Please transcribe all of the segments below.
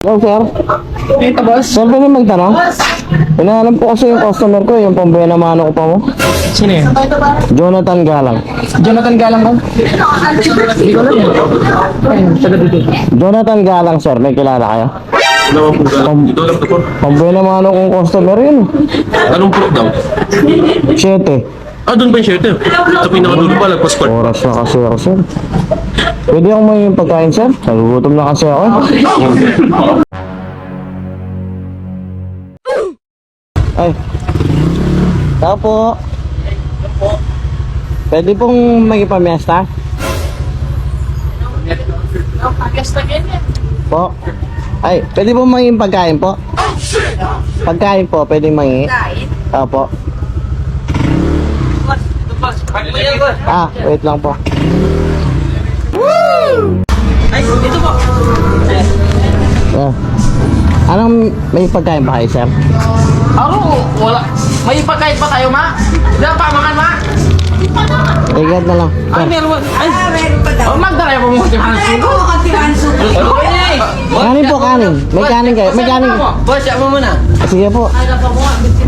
Hello, sir. Ito, boss. Sir, pwede magtanong? Hinahanap ko kasi yung customer ko, yung pambuhay na mano ko pa mo. Sino yun? Jonathan Galang. Jonathan Galang ba? Hindi ko alam yun. Ayun, taga dito. Jonathan Galang, sir. May kilala kayo? Alam mo po, dito lang po. Pambuhay na mano kong customer yun. Anong proof daw? 7. Doon pa yung shirt eh. Sa pinakadulo pa, lagpas pa. Oras na kasi ako, sir. Pwede akong may pagkain, sir? Nagugutom na kasi ako. Ay. Tao po. Pwede pong may pamiesta? Po. Ay, pwede pong may pagkain po? Pagkain po, pwede may. Opo. Wait lang po. Ay, ito po. Anong may pagkain pa kayo, sir? Wala. May pagkain pa tayo, ma? Diyan pa, makan, ma? Tigad na lang. Ay, Sir. meron. Ay, meron pa daw. magdala mo mo si Hansugo. Ako katiwan sugo. Ano ba yan? Kanin po, kanin. May kanin kayo. May kanin. Boss, siya mo muna. Sige po.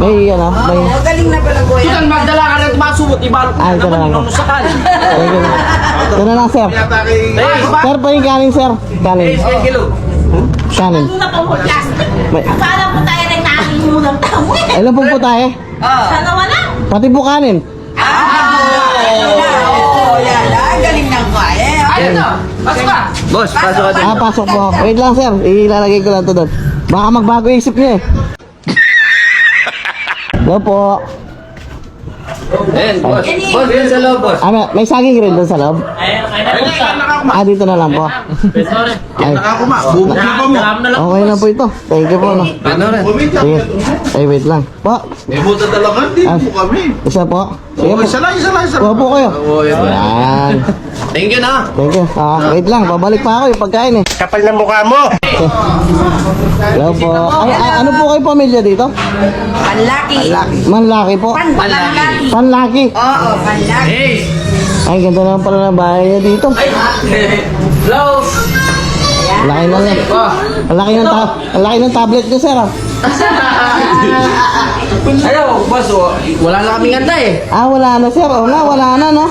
May may. Galing na pala ko yan. Tutan, magdala ka ng masubot. Ibalot Ay, ito na lang. Nunusakan. Sige na. Ito na lang, sir. Sir, pa yung kanin, sir. Kanin. Kilo. Kanin. Una pa mo plastic. May- Para po tayo rin natin muna ng tao eh. Ilan po tayo? Sana wala. Pati po kanin. Yan. Galing na ko eh. Ay, ito. Pasok ka. Boss, pasok ka Pasok po. Wait lang, sir. Ilalagay ko lang ito doon. Baka magbago isip niya eh. Hello po. Ayan, boss. Boss, yan sa loob, boss. May saging rin doon sa loob? Dito na lang po. Ay, Bubok na pa mo. okay na po ito. Thank you po. No. Ano rin? Sige. Ay, wait lang. Po. May buta talaga, di Ah. po kami. Isa po. Sige Oo, po. isa lang. Kuha po kayo. Yan. Thank you na. Thank you. Wait lang. Pabalik pa ako yung pagkain eh. Kapal na mukha mo! Hello po. Ano po kayo pamilya dito? Panlaki. Manlaki po. Panlaki. Panlaki. Oo, panlaki. Hey! Ay, ganda naman pala ng bahay niya dito. Hello. Laki na yan. Ang laki ng tablet niya, sir. Ayaw, boss. Wala na kaming handa eh. Wala na, sir. Oo nga, wala na, no?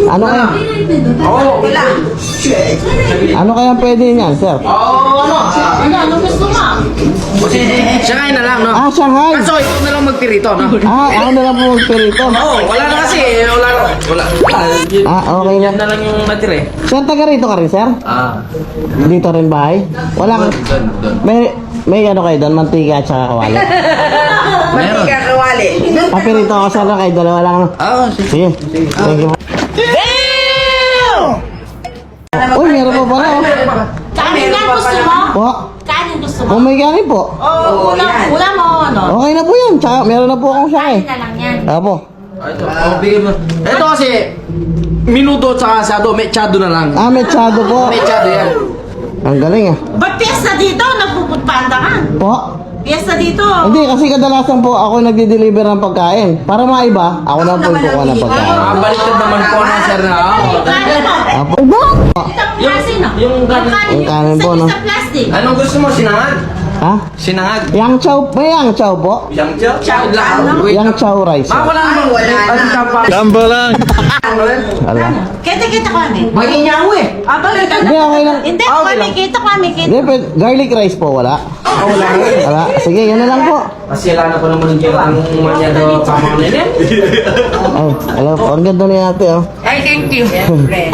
Ano kaya? Oo. Wala. Ano kaya pwede niyan, sir? Ano gusto mo? Siya kain na lang, no? Shanghai. Kaso, ikaw na lang magpirito, no? Ako na lang po magpirito. Oo, wala na kasi. Wala. Okay na. Yan na lang yung natira eh. Sir, taga rito ka rin, sir? Dito rin bahay? Wala kang... May ano kayo doon? Mantika at saka kawali? Mantika kawali. Papirito ako sana kayo. Dalawa lang. Oo, Sige. Thank you. Uy, meron pa pala. Kanin yan gusto mo? Po. Kanin gusto mo? Kung may kanin po. Oo, yan. Ulam mo ano? Okay na po yan. Tsaka meron na po akong siyang Kanin na lang yan. Apo. bigyan mo. Ito kasi, minuto at saka asado, mechado na lang. Mechado po. Mechado yan. Ang galing ah. Ba't piyesta dito? Nagpuputpanda ka? Po. Piyesta dito. Hindi, kasi kadalasan po ako nagdi-deliver ng pagkain. Para maiba, ako na po yung kukuha ng pagkain. Baliktad naman po na sir na. Kanin mo. Apo. Isang klase no? yung kanin- yung kanin po, no? Isang plastic. Anong gusto mo? Sinangag? Ha? Sinangag? Yang chow. May yang chow po. Yang chow? Yang chow rice. Wala naman. Wala na. Tamba lang. Ala. Kita kami. Maging nyawo eh. Balik ka Hindi, okay lang. Hindi, kami. Hindi, garlic rice po, wala. Wala. Sige, yan na lang po. Kasi wala na pa naman yung ang manyado pamang nila. Ay, hello po. Ang ganda ni ate, oh. Ay, thank you. Siyempre.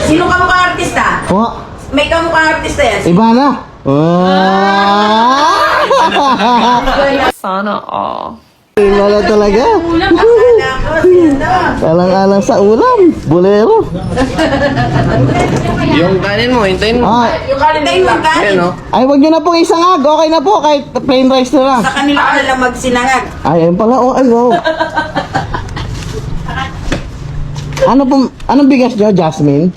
Sino ka mukhang artista? Po, May kamukhang artista yan. iba na. Sana all. Iba na talaga. Alang-alang sa ulam. Bulero. Yung kanin mo, hintayin mo. Yung kalindahin mo kanin. Ayan o. Ay, wag nyo na pong isangag. Okay na po. Kahit plain rice na lang. Sa kanila ka nalang magsinangag. Ay, ayun pala. Oh, ay, wow. Anong bigas nyo, Jasmine?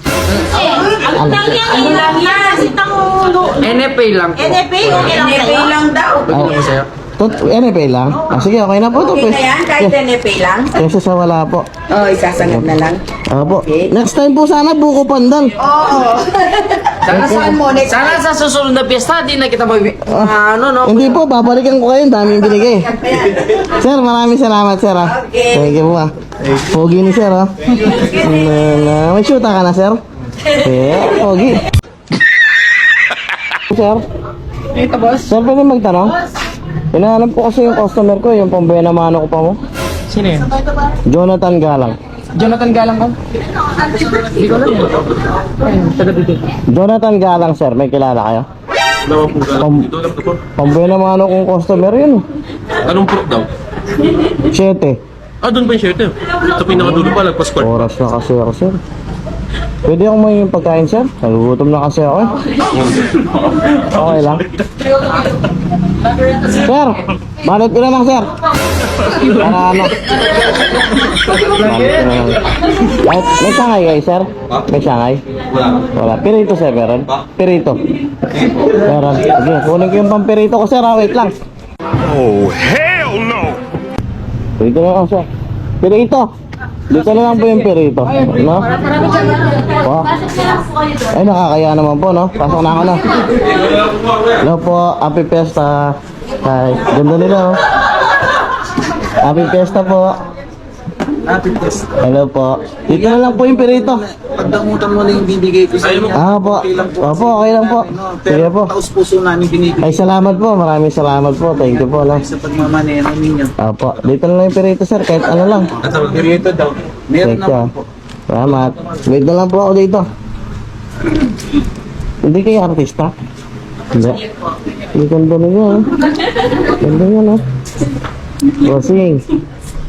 Ano lang yan? Ano lang yan? Kasi tangulo. NFA lang po. NFA, okay lang NFA sa'yo? lang daw. Pagkino mo sa'yo? Ito NFA lang? Ah, sige, okay na po. Okay na yan, kahit NFA lang. Kesa sa wala po. Oo, isasangag na lang. Opo. Okay. Next time po sana buko pandan. Oo. Sana saan mo next Sana sa susunod na piyesta, di na kita ano, no? Hindi po, babalikan ko kayo. Ang daming binigay. Sir, maraming salamat, sir. Ah. Okay. Thank you po. Ah. Pogi ni sir. Ah. May shoota ka na, sir? Yeah, pogi. Sir? Ito, boss. Sir, pwede magtanong? Hinahanap ko kasi yung customer ko, yung pambuya na mano ko pa mo. Sino yun? Jonathan Galang. Jonathan Galang ko? Hindi ko alam yun. Ayun, taga dito. Jonathan Galang, sir. May kilala kayo? Wala po galang dito. Alam ko po. Pambuya na mano kong customer yun. Anong fruit daw? 7. Doon ba yung shirt eh? Sa pinakadulo pa, lagpas ko. Oras na kasi ako, sir. Pwede ako may pagkain, sir? Nagugutom na kasi ako. Okay lang. Sir, balot ko na lang, sir. Para ano? Balot ko na lang. May sangay kayo, sir? May sangay? Wala. Pirito, sir, meron? Pirito. Meron. Sige, kunin ko yung pampirito ko, sir. Wait lang. Oh, hell no! Pirito na lang, sir. Pirito. Dito na lang po yung pirito. No? Po. Ay, nakakaya naman po, no? Pasok na ako, no? Hello po. Happy Fiesta. Hi. Ganda nila, oh. Happy Fiesta po. Hello po. Dito na lang po yung pirito. Pagdamutan mo na yung bibigay ko sa inyo. Ah, po. Opo, okay lang po. Sige po. Taos puso namin binibigay Ay, salamat po. Maraming salamat po. Thank you po, no? sa pagmamanero ninyo. Opo. Dito na lang yung pirito, sir. Kahit ano lang. Pirito daw. Meron Thank you. naman po. Salamat. Wait na lang po ako dito. Hindi kayo artista? Hindi. Hindi ganda na yun. Ganda yun, no? Bossing.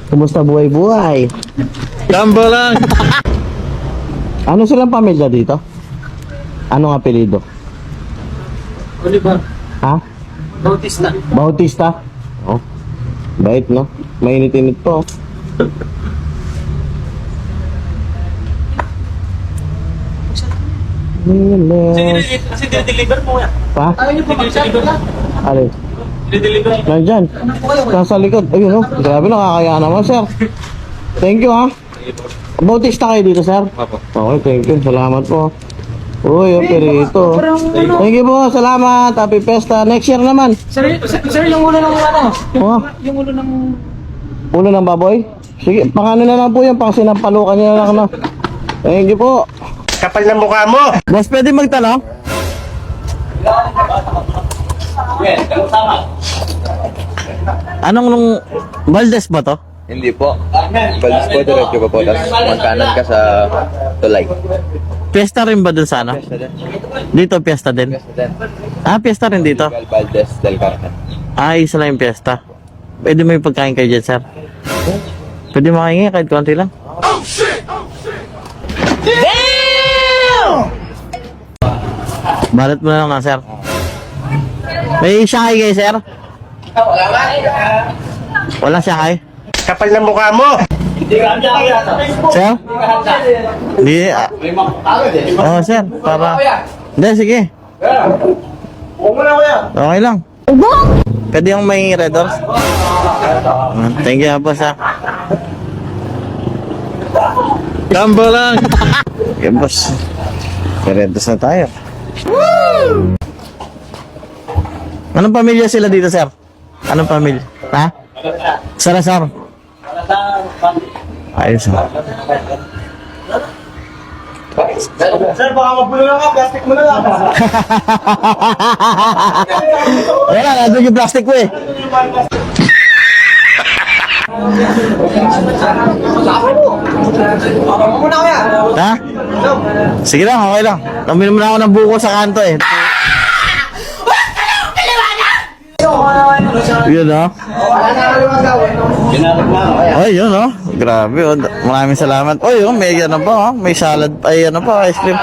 Kumusta buhay-buhay? Tamba lang! Ano silang pamilya dito? Anong apelido? Oliver, Ha? Bautista. Bautista? Oh. Bait, no? Mainit-init po. Kasi dinideliver mo yan. Pa? Ayaw niyo pa mag-chat na. Alin? Dinideliver. Nandyan. Nasa likod. Ayun, oh. Grabe, nakakaya naman, sir. Thank you, ha? Bautista kayo dito, sir? Apo. Okay, thank you. Salamat po. Uy, yung perito. Thank you po, salamat. Happy Fiesta. Next year naman. Sir, yung ulo ng ano? Oh, Yung ulo ng... ulo ng baboy? Sige, pang ano na lang po yan. Pang sinampalukan nyo na lang, no? Thank you po. Kapal na mukha mo! Boss, pwede magtanong? Anong nung... Valdez ba to? Hindi po. Balis po, diretso pa po. Tapos magkanan ka sa tulay. Fiesta rin ba dun sa ano? Dito, fiesta din? Ah, fiesta rin dito? Miguel Valdez del Carmen. Ah, isa lang yung fiesta. Pwede may pagkain kayo dyan, sir? Pwede makahingi kahit konti lang? Balot mo na lang nga, sir. May siyakay kayo, sir? Wala siyakay? Kapal na mukha mo! Sir? Hindi. Oo, sir. Para... Hindi, sige. Okay lang. Pwede yung may red doors? Thank you, boss, ha. Tamba lang! Okay, boss. May red doors na tayo. Anong pamilya sila dito, sir? Anong pamilya? Ha? Salazar. Ayos, ha. Sir, baka mabulo na ka. Plastic mo na lang. Wala, nandun yung plastic ko eh. Muna ko yan. Ha? Sige lang, okay lang. Naminom na ako ng buko sa kanto eh. Yun, no? Ay, yun, no? Grabe, oh. Maraming salamat. Oy, oh, may ano pa, oh. May salad, ay ano pa, ice cream.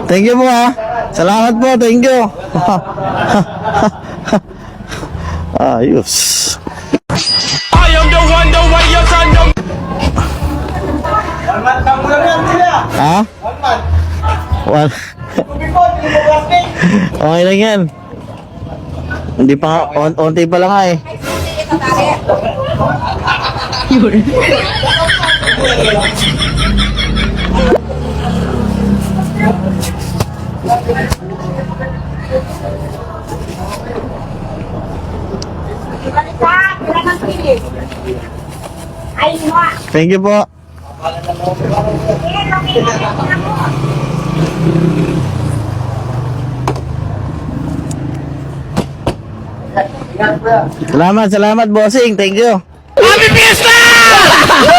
Thank you po, ha. Salamat po, thank you. Ayos. I am the one, the way your son don't... Ha? One. Okay lang yan. Hindi pa nga, onti pa lang nga eh. Ay, mo. Thank you po. Salamat, bossing. Thank you. Happy Fiesta!